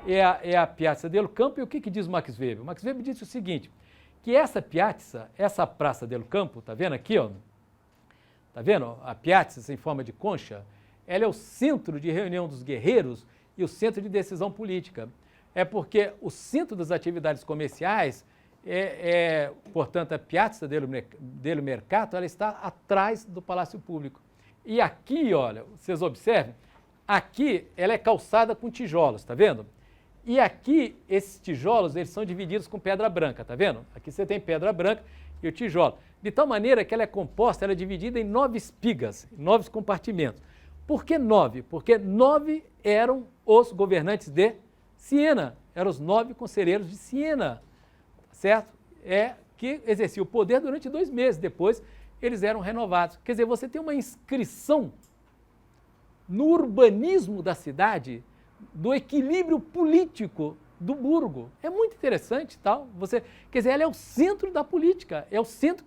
é a Piazza del Campo. E o que diz Max Weber? Max Weber disse o seguinte, que essa piazza, essa Praça del Campo, tá vendo aqui, ó? Tá vendo? A piazza em forma de concha, ela é o centro de reunião dos guerreiros e o centro de decisão política. É porque o centro das atividades comerciais portanto, a Piazza del Mercato, ela está atrás do Palácio Público. E aqui, olha, vocês observem, aqui ela é calçada com tijolos, tá vendo? E aqui, esses tijolos, eles são divididos com pedra branca, tá vendo? Aqui você tem pedra branca e o tijolo. De tal maneira que ela é composta, ela é dividida em 9 espigas, 9 compartimentos. Por que 9? Porque 9 eram os governantes de Siena, eram os 9 conselheiros de Siena, certo? Que exercia o poder durante 2 meses, depois eles eram renovados. Quer dizer, você tem uma inscrição no urbanismo da cidade, do equilíbrio político do burgo. É muito interessante, tal. Quer dizer, ela é o centro da política, é o centro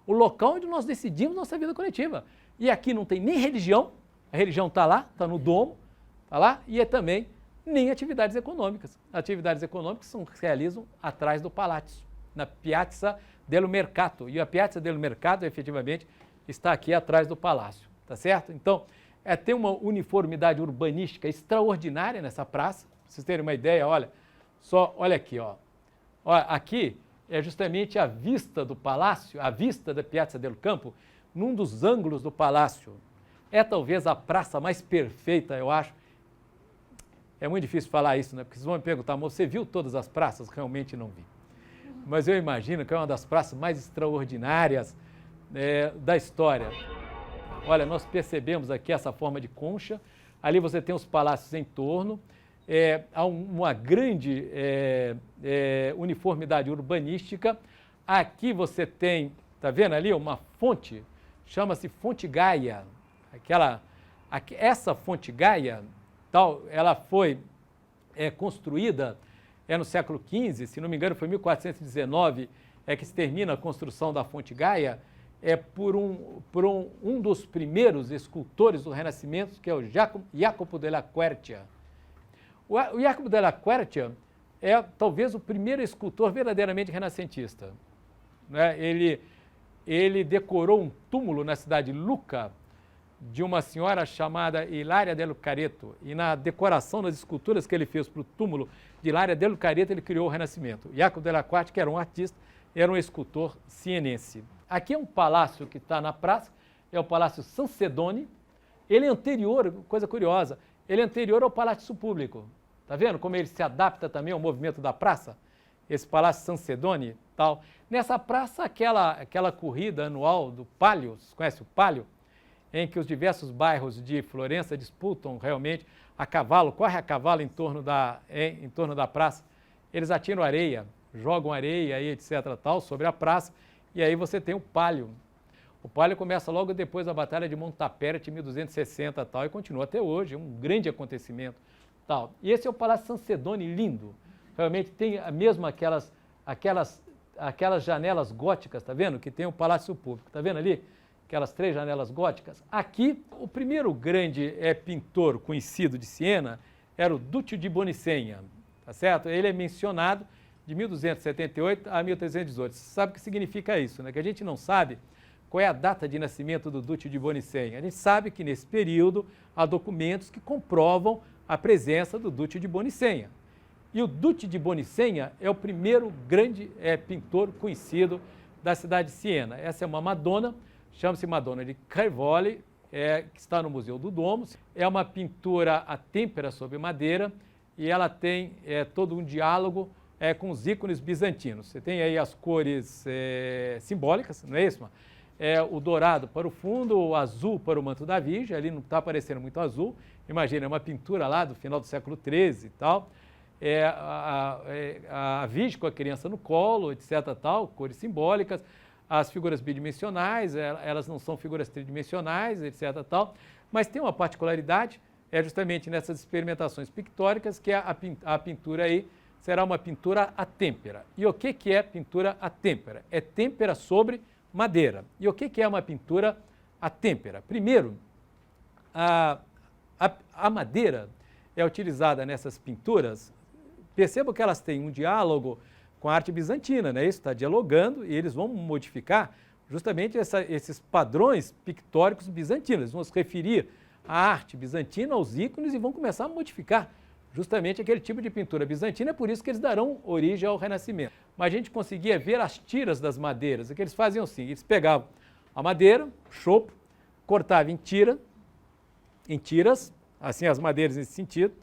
o local onde nós decidimos nossa vida coletiva. E aqui não tem nem religião, a religião está lá, está no domo, está lá, e também nem atividades econômicas. Atividades econômicas se realizam atrás do palácio, na Piazza del Mercato. E a Piazza del Mercato, efetivamente, está aqui atrás do palácio, tá certo? Então, tem uma uniformidade urbanística extraordinária nessa praça. Pra vocês terem uma ideia, olha aqui, ó. Aqui é justamente a vista do palácio, a vista da Piazza del Campo, num dos ângulos do palácio. É talvez a praça mais perfeita, eu acho. É muito difícil falar isso, né? Porque vocês vão me perguntar, mas você viu todas as praças? Realmente não vi. Mas eu imagino que é uma das praças mais extraordinárias da história. Olha, nós percebemos aqui essa forma de concha, ali você tem os palácios em torno, há uma grande uniformidade urbanística. Aqui você tem, tá vendo ali, uma fonte, chama-se Fonte Gaia. Essa Fonte Gaia, ela foi construída no século XV, se não me engano foi 1419, que se termina a construção da Fonte Gaia, por um dos primeiros escultores do Renascimento, que é o Jacopo della Quercia. O Jacopo della Quercia é talvez o primeiro escultor verdadeiramente renascentista, né? Ele decorou um túmulo na cidade de Lucca, de uma senhora chamada Hilaria del Careto, e na decoração das esculturas que ele fez para o túmulo de Hilaria del Careto, ele criou o Renascimento. Jacopo della Quercia, que era um artista, era um escultor sienense. Aqui é um palácio que está na praça, é o Palácio Sansedoni. Ele é anterior, coisa curiosa, ele é anterior ao Palácio Público. Está vendo como ele se adapta também ao movimento da praça? Esse Palácio Sansedoni, tal. Nessa praça, aquela corrida anual do Palio, você conhece o Palio? Em que os diversos bairros de Florença disputam realmente corre a cavalo em torno da praça. Eles atiram areia, jogam areia, aí, etc., tal, sobre a praça, e aí você tem o Palio. O Palio começa logo depois da Batalha de Montaperti, em 1260, tal, e continua até hoje, um grande acontecimento, tal. E esse é o Palácio Sansedoni, lindo. Realmente tem mesmo aquelas janelas góticas, tá vendo? Que tem o Palácio Público, tá vendo ali? Aquelas 3 janelas góticas. Aqui, o primeiro grande pintor conhecido de Siena era o Duccio di Bonicenha, tá certo? Ele é mencionado de 1278 a 1318. Você sabe o que significa isso, né? Que a gente não sabe qual é a data de nascimento do Duccio di Bonicenha. A gente sabe que nesse período há documentos que comprovam a presença do Duccio di Bonicenha. E o Duccio di Bonicenha é o primeiro grande pintor conhecido da cidade de Siena. Essa é uma Madonna, chama-se Madonna di Caivoli, que está no Museu do Domo. É uma pintura à têmpera sobre madeira e ela tem todo um diálogo com os ícones bizantinos. Você tem aí as cores simbólicas, não é isso? O dourado para o fundo, o azul para o manto da Virgem, ali não está aparecendo muito azul. Imagina, é uma pintura lá do final do século XIII e tal. A Virgem com a criança no colo, etc., tal, cores simbólicas. As figuras bidimensionais, elas não são figuras tridimensionais, etc., tal. Mas tem uma particularidade, justamente nessas experimentações pictóricas, que a pintura aí será uma pintura à têmpera. E o que é pintura à têmpera? É têmpera sobre madeira. E o que é uma pintura à têmpera? Primeiro, a madeira é utilizada nessas pinturas Percebam que elas têm um diálogo com a arte bizantina, né? Isso está dialogando e eles vão modificar justamente esses padrões pictóricos bizantinos. Eles vão se referir à arte bizantina, aos ícones e vão começar a modificar justamente aquele tipo de pintura bizantina. É por isso que eles darão origem ao Renascimento. Mas a gente conseguia ver as tiras das madeiras. O que eles faziam assim, eles pegavam a madeira, chopo, cortavam em tiras, assim as madeiras nesse sentido.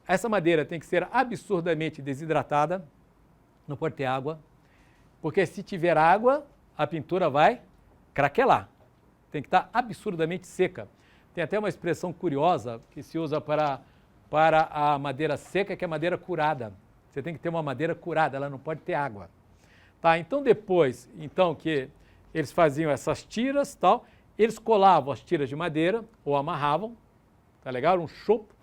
Essa madeira tem que ser absurdamente desidratada, não pode ter água, porque se tiver água, a pintura vai craquelar. Tem que estar absurdamente seca. Tem até uma expressão curiosa que se usa para a madeira seca, que é madeira curada. Você tem que ter uma madeira curada, ela não pode ter água. Tá, então depois, que eles faziam essas tiras, tal, eles colavam as tiras de madeira ou amarravam, tá legal? Um chopo,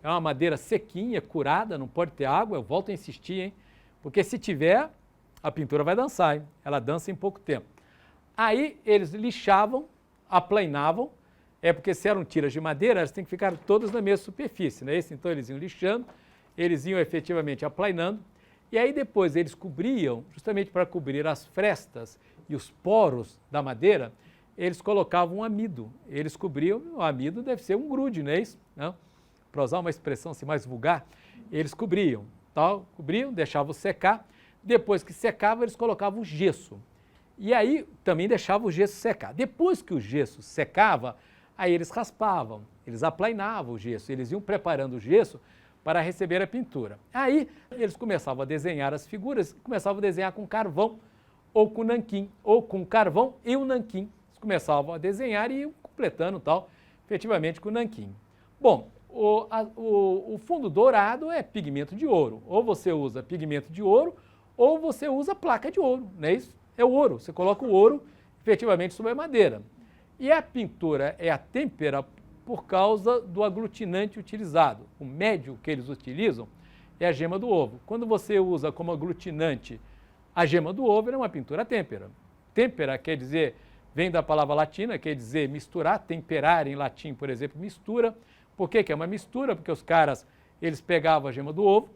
é uma madeira sequinha, curada, não pode ter água, eu volto a insistir, hein? Porque se tiver, a pintura vai dançar, hein? Ela dança em pouco tempo. Aí eles lixavam, aplainavam, porque se eram tiras de madeira, elas têm que ficar todas na mesma superfície, né? Então eles iam lixando, eles iam efetivamente aplainando, e aí depois eles cobriam, justamente para cobrir as frestas e os poros da madeira, eles colocavam um amido. Eles cobriam, o amido deve ser um grude, não é isso? Para usar uma expressão assim mais vulgar, eles cobriam, deixavam secar, depois que secava eles colocavam o gesso. E aí também deixavam o gesso secar. Depois que o gesso secava, aí eles raspavam, eles aplainavam o gesso, eles iam preparando o gesso para receber a pintura. Aí eles começavam a desenhar as figuras, começavam a desenhar com carvão ou com nanquim, ou com carvão e o nanquim. Eles começavam a desenhar e iam completando efetivamente com o nanquim. Bom, o fundo dourado é pigmento de ouro. Ou você usa pigmento de ouro, ou você usa placa de ouro, não é isso? É o ouro, você coloca o ouro efetivamente sobre a madeira. E a pintura é a têmpera por causa do aglutinante utilizado. O médio que eles utilizam é a gema do ovo. Quando você usa como aglutinante a gema do ovo, é uma pintura têmpera. Têmpera quer dizer, vem da palavra latina, quer dizer misturar, temperar em latim, por exemplo, mistura. Por que é uma mistura? Porque os caras, eles pegavam a gema do ovo,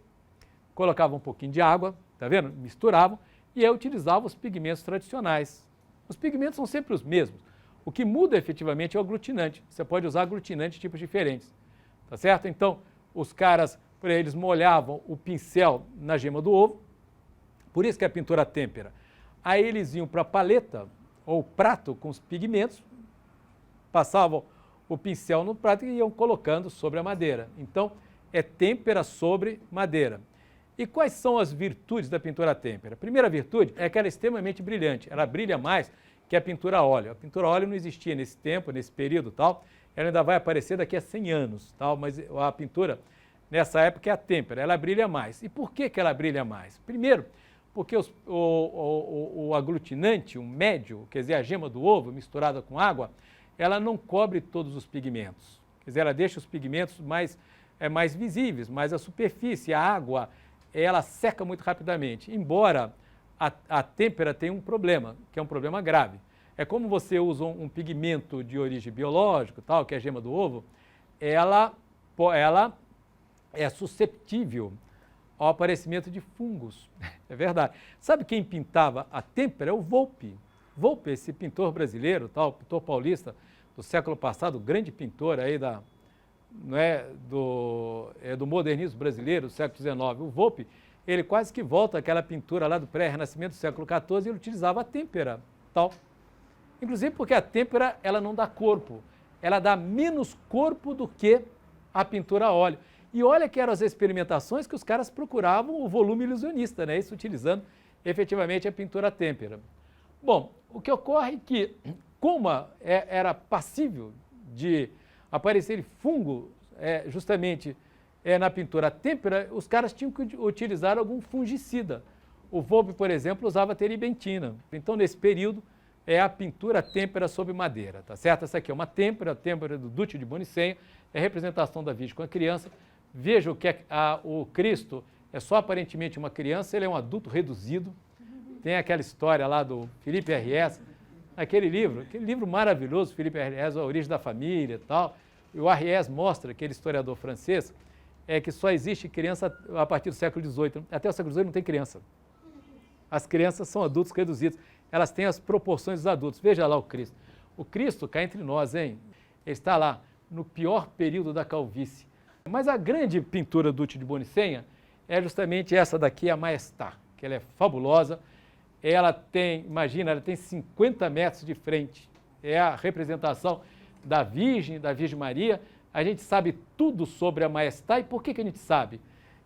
colocavam um pouquinho de água, tá vendo? Misturavam e aí utilizavam os pigmentos tradicionais. Os pigmentos são sempre os mesmos. O que muda efetivamente é o aglutinante. Você pode usar aglutinantes de tipos diferentes, tá certo? Então, os caras, eles molhavam o pincel na gema do ovo, por isso que é a pintura têmpera. Aí eles iam para a paleta ou prato com os pigmentos, passavam o pincel no prato e iam colocando sobre a madeira. Então, é têmpera sobre madeira. E quais são as virtudes da pintura têmpera? A primeira virtude é que ela é extremamente brilhante, ela brilha mais que a pintura a óleo. A pintura a óleo não existia nesse tempo, nesse período, ela ainda vai aparecer daqui a 100 anos, mas a pintura nessa época é a têmpera, ela brilha mais. E por que ela brilha mais? Primeiro, porque o aglutinante, o médio, quer dizer, a gema do ovo misturada com água, ela não cobre todos os pigmentos. Quer dizer, ela deixa os pigmentos mais visíveis, mas a superfície, a água, ela seca muito rapidamente, embora a têmpera tenha um problema, que é um problema grave. É como você usa um pigmento de origem biológica, que é a gema do ovo, ela é susceptível ao aparecimento de fungos. É verdade. Sabe quem pintava a têmpera? É o Volpi. Volpi, esse pintor brasileiro, pintor paulista do século passado, grande pintor aí do modernismo brasileiro do século XIX. O Volpi, ele quase que volta àquela pintura lá do pré-renascimento do século XIV, ele utilizava a têmpera, Inclusive porque a têmpera, ela não dá corpo, ela dá menos corpo do que a pintura a óleo. E olha que eram as experimentações que os caras procuravam o volume ilusionista, né? Isso utilizando efetivamente a pintura têmpera. Bom, o que ocorre é que, como era passível de aparecer fungo justamente na pintura têmpera, os caras tinham que utilizar algum fungicida. O Volpi, por exemplo, usava teribentina. Então, nesse período, é a pintura têmpera sobre madeira, tá certo? Essa aqui é uma têmpera, a têmpera do Duccio de Bonicenho, é a representação da Virgem com a criança. Veja que o Cristo é só aparentemente uma criança, ele é um adulto reduzido. Tem aquela história lá do Felipe Arries, aquele livro maravilhoso, Felipe Arries, A Origem da Família e tal. E o Arries mostra, aquele historiador francês, é que só existe criança a partir do século XVIII. Até o século XVIII não tem criança. As crianças são adultos reduzidos. Elas têm as proporções dos adultos. Veja lá o Cristo. O Cristo cá entre nós, hein? Ele está lá no pior período da calvície. Mas a grande pintura do Duque de Bonicenha é justamente essa daqui, a Maestá, que ela é fabulosa. Ela tem, imagina, ela tem 50 metros de frente. É a representação da Virgem Maria. A gente sabe tudo sobre a Maestá. E por que a gente sabe?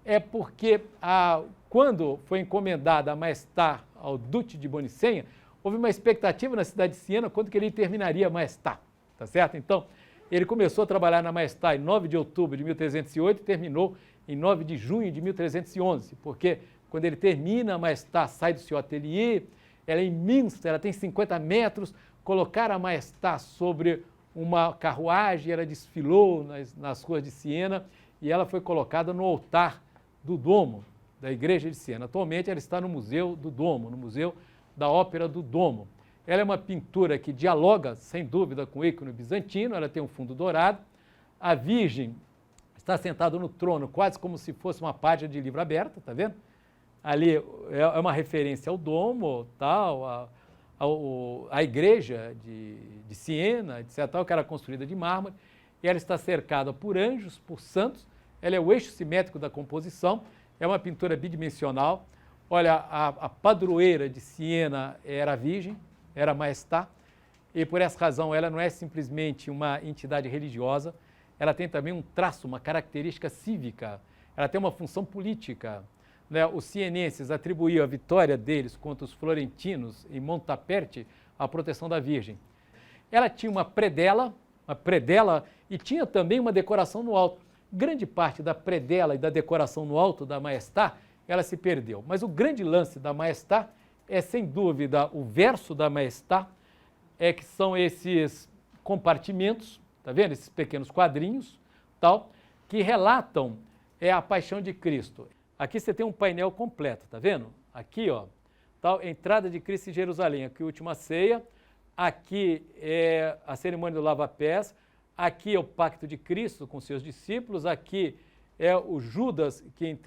É porque quando foi encomendada a Maestá ao Duque de Bonicenha, houve uma expectativa na cidade de Siena quando que ele terminaria a Maestá, tá certo? Então, ele começou a trabalhar na Maestá em 9 de outubro de 1308 e terminou em 9 de junho de 1311, porque quando ele termina, a Maestá sai do seu ateliê, ela é imensa, ela tem 50 metros, colocaram a Maestá sobre uma carruagem, ela desfilou nas ruas de Siena e ela foi colocada no altar do Domo, da igreja de Siena. Atualmente ela está no Museu do Domo, no Museu da Ópera do Domo. Ela é uma pintura que dialoga, sem dúvida, com o ícone bizantino, ela tem um fundo dourado. A Virgem está sentada no trono, quase como se fosse uma página de livro aberto, tá vendo? Ali é uma referência ao Domo, tal, a igreja de Siena, etc., tal, que era construída de mármore. E ela está cercada por anjos, por santos. Ela é o eixo simétrico da composição. É uma pintura bidimensional. Olha, a padroeira de Siena era a Virgem, era a Maestá, e por essa razão ela não é simplesmente uma entidade religiosa, ela tem também um traço, uma característica cívica, ela tem uma função política. Né? Os sienenses atribuíam a vitória deles contra os florentinos em Montaperte à proteção da Virgem. Ela tinha uma predela e tinha também uma decoração no alto. Grande parte da predela e da decoração no alto da Maestá ela se perdeu. Mas o grande lance da Maestá é, sem dúvida, o verso da Maestá, que são esses compartimentos, tá vendo? Esses pequenos quadrinhos, tal, que relatam a paixão de Cristo. Aqui você tem um painel completo, tá vendo? Aqui, ó, tal, entrada de Cristo em Jerusalém, aqui a última ceia, aqui é a cerimônia do lava-pés, aqui é o pacto de Cristo com seus discípulos, aqui é o Judas que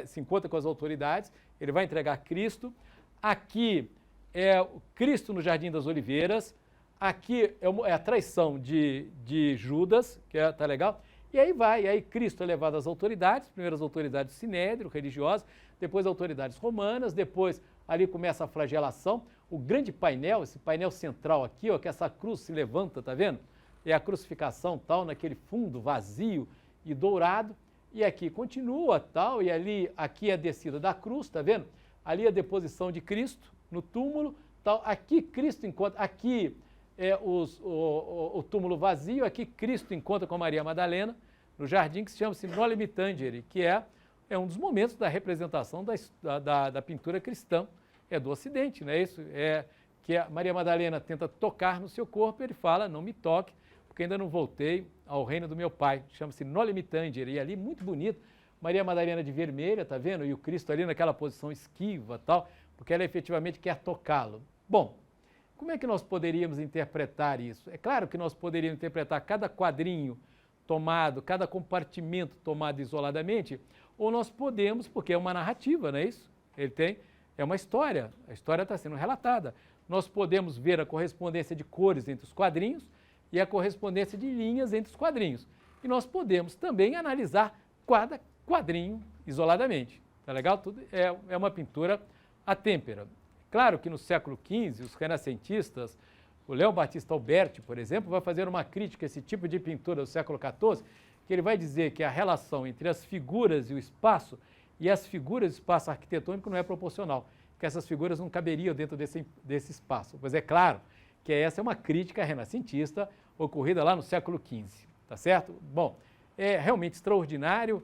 se encontra com as autoridades, ele vai entregar Cristo. Aqui é o Cristo no Jardim das Oliveiras. Aqui é a traição de Judas, que tá legal. E aí Cristo é levado às autoridades, primeiro as autoridades do Sinédrio, religiosas, depois as autoridades romanas, depois ali começa a flagelação. O grande painel, esse painel central aqui, ó, que essa cruz se levanta, tá vendo? É a crucificação tal, naquele fundo vazio e dourado, e aqui continua tal, e aqui é a descida da cruz, tá vendo? Ali a deposição de Cristo no túmulo, tal, aqui Cristo encontra, aqui é o túmulo vazio, aqui Cristo encontra com Maria Madalena, no jardim que se chama Noli Me Tangere, que é um dos momentos da representação da pintura cristã, do Ocidente, não é isso? Que a Maria Madalena tenta tocar no seu corpo, ele fala, não me toque, porque ainda não voltei ao reino do meu pai. Chama-se Noli Me Tangere, e ali muito bonito, Maria Madalena de vermelha, tá vendo? E o Cristo ali naquela posição esquiva, tal, porque ela efetivamente quer tocá-lo. Bom, como é que nós poderíamos interpretar isso? É claro que nós poderíamos interpretar cada quadrinho tomado, cada compartimento tomado isoladamente, ou nós podemos, porque é uma narrativa, não é isso? É uma história, a história está sendo relatada. Nós podemos ver a correspondência de cores entre os quadrinhos e a correspondência de linhas entre os quadrinhos. E nós podemos também analisar cada quadrinho isoladamente. Tá legal? Tudo é uma pintura à têmpera. Claro que no século XV, os renascentistas, o Léo Batista Alberti, por exemplo, vai fazer uma crítica a esse tipo de pintura do século XIV, que ele vai dizer que a relação entre as figuras e o espaço, e as figuras e o espaço arquitetônico não é proporcional, que essas figuras não caberiam dentro desse espaço. Pois é claro que essa é uma crítica renascentista ocorrida lá no século XV, tá certo? Bom, é realmente extraordinário,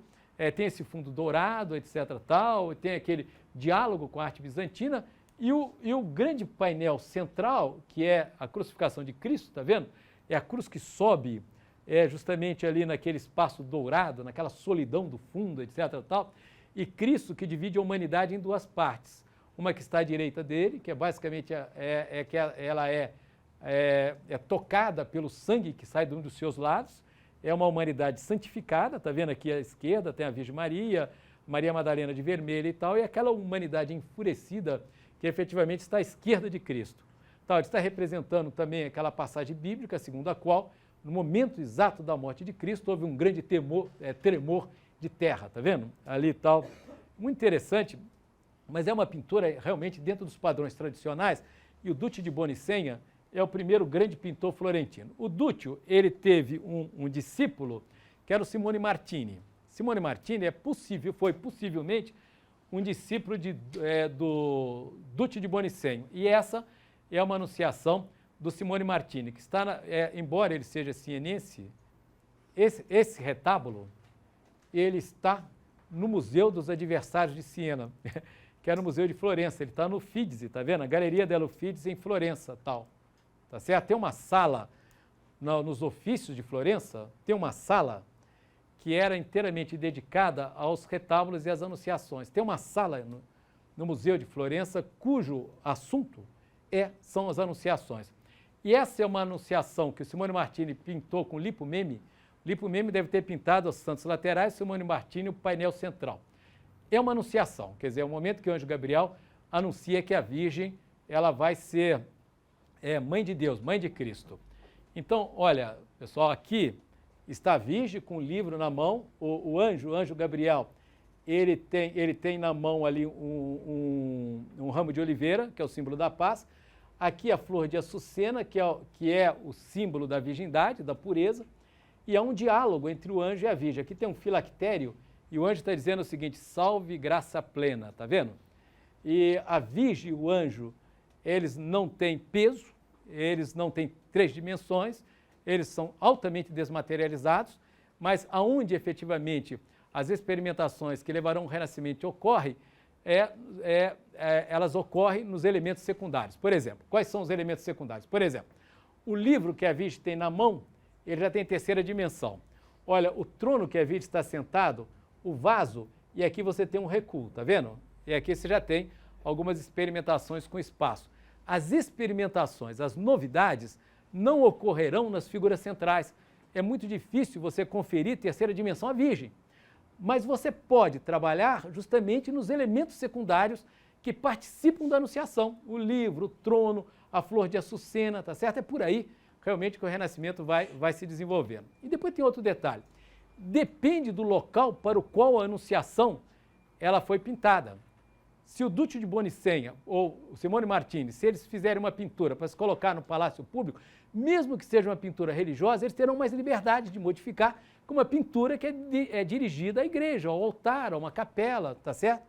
tem esse fundo dourado, etc. tal, tem aquele diálogo com a arte bizantina, e o grande painel central, que é a crucificação de Cristo, tá vendo? É a cruz que sobe justamente ali naquele espaço dourado, naquela solidão do fundo, etc. tal, e Cristo que divide a humanidade em duas partes. Uma que está à direita dele, que é basicamente ela é tocada pelo sangue que sai de um dos seus lados, é uma humanidade santificada, está vendo aqui à esquerda, tem a Virgem Maria, Maria Madalena de vermelho e tal, e aquela humanidade enfurecida que efetivamente está à esquerda de Cristo. Então, ele está representando também aquela passagem bíblica, segundo a qual, no momento exato da morte de Cristo, houve um grande tremor de terra, está vendo? Ali e tal. Muito interessante, mas é uma pintura realmente dentro dos padrões tradicionais, e o Duccio de Bonicenha é o primeiro grande pintor florentino. O Duccio, ele teve um discípulo, que era o Simone Martini. Simone Martini foi possivelmente um discípulo do Duccio de Bonicenho. E essa é uma anunciação do Simone Martini, que está, embora ele seja sienense, esse retábulo, ele está no Museu dos Adversários de Siena, que era o Museu de Florença. Ele está no Uffizi, tá vendo? A Galeria dello Uffizi em Florença, tal. Tá certo? Tem uma sala nos ofícios de Florença, tem uma sala que era inteiramente dedicada aos retábulos e às anunciações. Tem uma sala no Museu de Florença cujo assunto são as anunciações. E essa é uma anunciação que o Simone Martini pintou com Lippo Memmi. Lippo Memmi deve ter pintado os santos laterais, Simone Martini o painel central. É uma anunciação, quer dizer, é o momento que o anjo Gabriel anuncia que a Virgem ela vai ser mãe de Deus, mãe de Cristo. Então, olha, pessoal, aqui está a Virgem com o livro na mão, o anjo Gabriel, ele tem na mão ali um ramo de oliveira, que é o símbolo da paz. Aqui a flor de açucena, que é o símbolo da virgindade, da pureza. E há um diálogo entre o anjo e a Virgem. Aqui tem um filactério e o anjo está dizendo o seguinte: salve graça plena, tá vendo? E a Virgem e o anjo, eles não têm peso, eles não têm 3 dimensões, eles são altamente desmaterializados, mas aonde efetivamente as experimentações que levarão ao renascimento ocorrem, elas ocorrem nos elementos secundários. Por exemplo, quais são os elementos secundários? Por exemplo, o livro que a Virgem tem na mão, ele já tem 3ª dimensão. Olha, o trono que a Virgem está sentado, o vaso, e aqui você tem um recuo, tá vendo? E aqui você já tem algumas experimentações com espaço. As experimentações, as novidades, não ocorrerão nas figuras centrais. É muito difícil você conferir 3ª dimensão à Virgem. Mas você pode trabalhar justamente nos elementos secundários que participam da anunciação. O livro, o trono, a flor de açucena, tá certo? É por aí realmente que o renascimento vai se desenvolvendo. E depois tem outro detalhe. Depende do local para o qual a anunciação ela foi pintada. Se o Duccio de Bonicenha ou o Simone Martini, se eles fizerem uma pintura para se colocar no palácio público, mesmo que seja uma pintura religiosa, eles terão mais liberdade de modificar com uma pintura que é dirigida à igreja, ao altar, a uma capela, tá certo?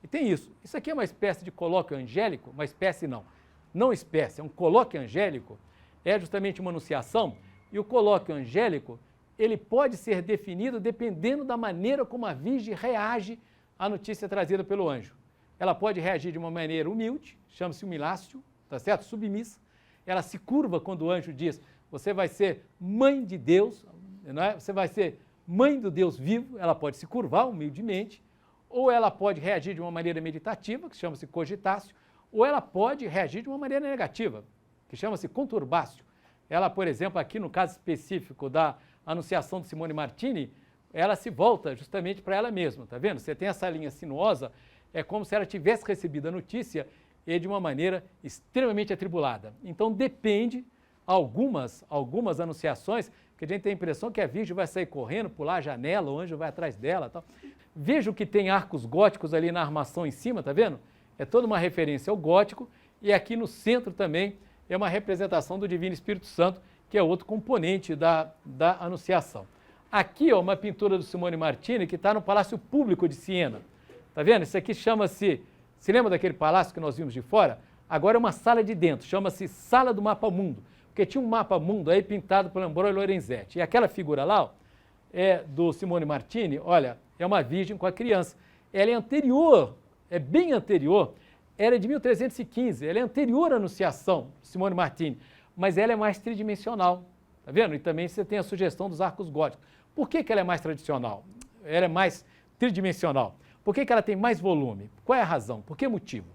E tem isso. Isso aqui é uma espécie de colóquio angélico, uma espécie não espécie, é um colóquio angélico, é justamente uma anunciação, e o colóquio angélico, ele pode ser definido dependendo da maneira como a Virgem reage à notícia trazida pelo anjo. Ela pode reagir de uma maneira humilde, chama-se humilácio, tá certo? Submissa. Ela se curva quando o anjo diz: você vai ser mãe de Deus, não é? Você vai ser mãe do Deus vivo. Ela pode se curvar humildemente, ou ela pode reagir de uma maneira meditativa, que chama-se cogitácio, ou ela pode reagir de uma maneira negativa, que chama-se conturbácio. Ela, por exemplo, aqui no caso específico da anunciação de Simone Martini, ela se volta justamente para ela mesma, tá vendo? Você tem essa linha sinuosa, é como se ela tivesse recebido a notícia e de uma maneira extremamente atribulada. Então depende, algumas anunciações, que a gente tem a impressão que a Virgem vai sair correndo, pular a janela, o anjo vai atrás dela. Tal. Veja que tem arcos góticos ali na armação em cima, tá vendo? É toda uma referência ao gótico, e aqui no centro também é uma representação do Divino Espírito Santo, que é outro componente da anunciação. Aqui, ó, uma pintura do Simone Martini, que está no Palácio Público de Siena. Tá vendo? Isso aqui chama-se... Se lembra daquele palácio que nós vimos de fora? Agora é uma sala de dentro, chama-se Sala do Mapa Mundo, porque tinha um mapa mundo aí pintado por Ambrogio Lorenzetti. E aquela figura lá, ó, é do Simone Martini, olha, é uma virgem com a criança. Ela é anterior, é bem anterior, ela é de 1315, ela é anterior à Anunciação de Simone Martini, mas ela é mais tridimensional, tá vendo? E também você tem a sugestão dos arcos góticos. Por que ela é mais tradicional? Ela é mais tridimensional. Por que ela tem mais volume? Qual é a razão? Por que motivo?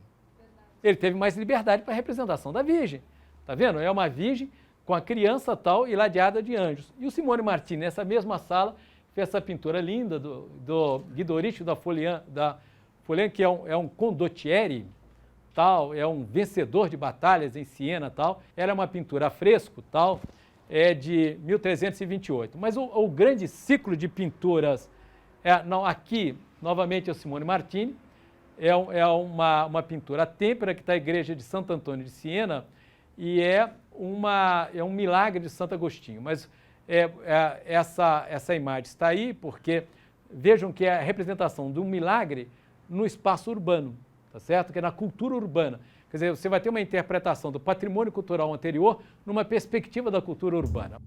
Ele teve mais liberdade para a representação da Virgem. Está vendo? É uma Virgem com a criança tal e ladeada de anjos. E o Simone Martini, nessa mesma sala, fez essa pintura linda do Guido Ricci da Florian, que é um condottieri, tal, é um vencedor de batalhas em Siena, tal. Ela é uma pintura a fresco, tal, é de 1328. Mas o grande ciclo de pinturas, aqui, novamente, é o Simone Martini, é uma pintura à têmpera que está na igreja de Santo Antônio de Siena e é um milagre de Santo Agostinho. Mas essa imagem está aí porque vejam que é a representação de um milagre no espaço urbano, tá certo? Que é na cultura urbana. Quer dizer, você vai ter uma interpretação do patrimônio cultural anterior numa perspectiva da cultura urbana.